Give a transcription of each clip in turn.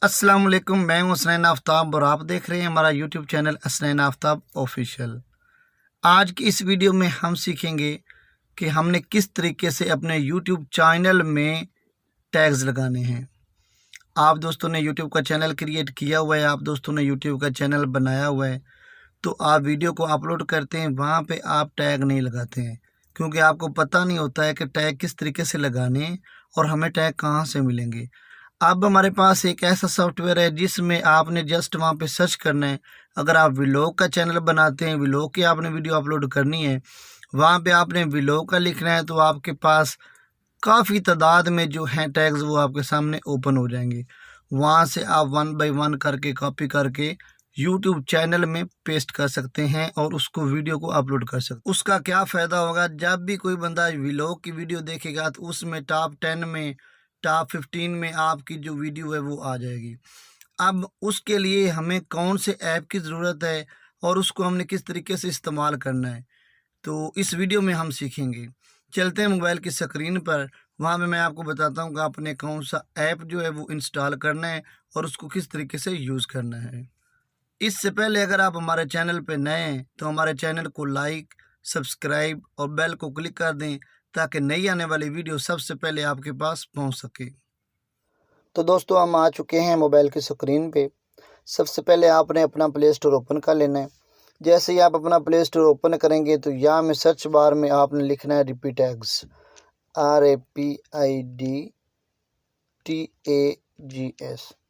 अस्सलाम वालेकुम, मैं हूं हसनैन आफ्ताब और आप देख रहे हैं हमारा YouTube channel Hasnain Aftab official. आज की इस वीडियो में हम सीखेंगे कि हमने किस तरीके से अपने यूट्यूब चैनल में टैग्स लगाने हैं। आप दोस्तों ने यूट्यूब का चैनल क्रिएट किया हुआ है, आप दोस्तों ने यूट्यूब का चैनल बनाया हुआ है, तो आप वीडियो को अपलोड करते हैं, वहाँ पे आप टैग नहीं लगाते हैं क्योंकि आपको पता नहीं होता है कि टैग किस तरीके से लगाने हैं और हमें टैग कहाँ से मिलेंगे। अब हमारे पास एक ऐसा सॉफ्टवेयर है जिसमें आपने जस्ट वहाँ पे सर्च करना है। अगर आप व्लॉग का चैनल बनाते हैं, व्लॉग की आपने वीडियो अपलोड करनी है, वहाँ पे आपने व्लॉग का लिखना है, तो आपके पास काफ़ी तादाद में जो हैं टैग्स वो आपके सामने ओपन हो जाएंगे। वहाँ से आप 1 बाय 1 करके कॉपी करके यूट्यूब चैनल में पेस्ट कर सकते हैं और उसको वीडियो को अपलोड कर सकते हैं। उसका क्या फ़ायदा होगा, जब भी कोई बंदा व्लॉग की वीडियो देखेगा तो उसमें टॉप 10 में, टॉप 15 में आपकी जो वीडियो है वो आ जाएगी। अब उसके लिए हमें कौन से ऐप की ज़रूरत है और उसको हमने किस तरीके से इस्तेमाल करना है, तो इस वीडियो में हम सीखेंगे। चलते हैं मोबाइल की स्क्रीन पर, वहाँ पे मैं आपको बताता हूँ कि आपने कौन सा ऐप जो है वो इंस्टॉल करना है और उसको किस तरीके से यूज़ करना है। इससे पहले अगर आप हमारे चैनल पे नए हैं तो हमारे चैनल को लाइक, सब्सक्राइब और बेल को क्लिक कर दें ताकि नई आने वाली वीडियो सबसे पहले आपके पास पहुंच सके। तो दोस्तों, हम आ चुके हैं मोबाइल की स्क्रीन पे। सबसे पहले आपने अपना प्ले स्टोर ओपन कर लेना है। जैसे ही आप अपना प्ले स्टोर ओपन करेंगे तो यहाँ में सर्च बार में आपने लिखना है रिपीट टैग्स, RAPIDTAGS।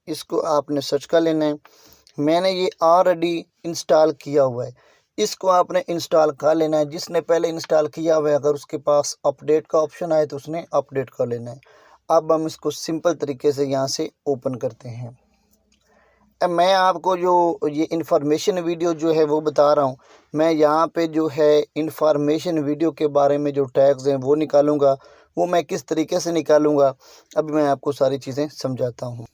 इसको आपने सर्च कर लेना है। मैंने ये ऑलरेडी इंस्टॉल किया हुआ है, इसको आपने इंस्टॉल कर लेना है। जिसने पहले इंस्टॉल किया हुआ है, अगर उसके पास अपडेट का ऑप्शन आए तो उसने अपडेट कर लेना है। अब हम इसको सिंपल तरीके से यहाँ से ओपन करते हैं। अब मैं आपको जो ये इन्फॉर्मेशन वीडियो जो है वो बता रहा हूँ। मैं यहाँ पे जो है इन्फॉर्मेशन वीडियो के बारे में जो टैग्स हैं वो निकालूंगा। वो मैं किस तरीके से निकालूंगा अभी मैं आपको सारी चीज़ें समझाता हूँ।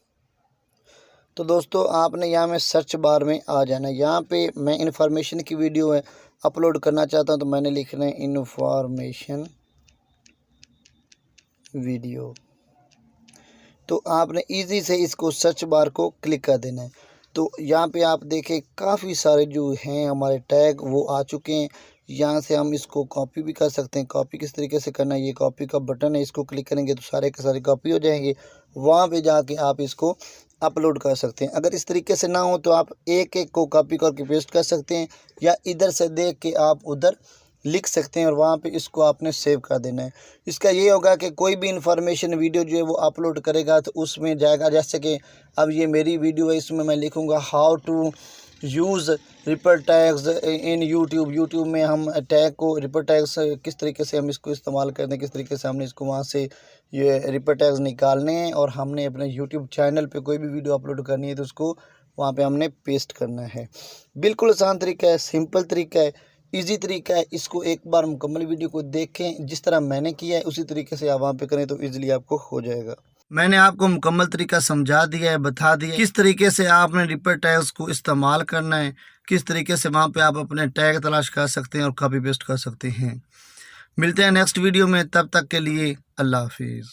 तो दोस्तों, आपने यहाँ में सर्च बार में आ जाना है। यहाँ पे मैं इन्फॉर्मेशन की वीडियो है अपलोड करना चाहता हूँ तो मैंने लिखना है इन्फॉर्मेशन वीडियो। तो आपने इजी से इसको सर्च बार को क्लिक कर देना है। तो यहाँ पे आप देखें काफ़ी सारे जो हैं हमारे टैग वो आ चुके हैं। यहाँ से हम इसको कॉपी भी कर सकते हैं। कॉपी किस तरीके से करना है, ये कॉपी का बटन है, इसको क्लिक करेंगे तो सारे के सारे कॉपी हो जाएंगे। वहाँ पे जाके आप इसको अपलोड कर सकते हैं। अगर इस तरीके से ना हो तो आप एक एक को कॉपी करके पेस्ट कर सकते हैं या इधर से देख के आप उधर लिख सकते हैं और वहाँ पे इसको आपने सेव कर देना है। इसका ये होगा कि कोई भी इन्फॉर्मेशन वीडियो जो है वो अपलोड करेगा तो उसमें जाएगा। जैसे कि अब ये मेरी वीडियो है, इसमें मैं लिखूँगा how to use ripper tags in YouTube में हम टैग को रिपर टैग्स किस तरीके से हम इसको इस्तेमाल करते हैं, किस तरीके से हमने इसको वहाँ से ये रिपर टैग्स निकालने हैं और हमने अपने यूट्यूब चैनल पे कोई भी वीडियो अपलोड करनी है तो उसको वहाँ पे हमने पेस्ट करना है। बिल्कुल आसान तरीका है, सिंपल तरीका है, इजी तरीका है। इसको एक बार मुकम्मल वीडियो को देखें, जिस तरह मैंने किया है उसी तरीके से आप वहाँ पे करें तो इजीली आपको हो जाएगा। मैंने आपको मुकम्मल तरीका समझा दिया है, बता दिया किस तरीके से आपने रिपर टैग्स को इस्तेमाल करना है, किस तरीके से वहाँ पे आप अपने टैग तलाश कर सकते हैं और कॉपी पेस्ट कर सकते हैं। मिलते हैं नेक्स्ट वीडियो में, तब तक के लिए अल्लाह हाफिज़।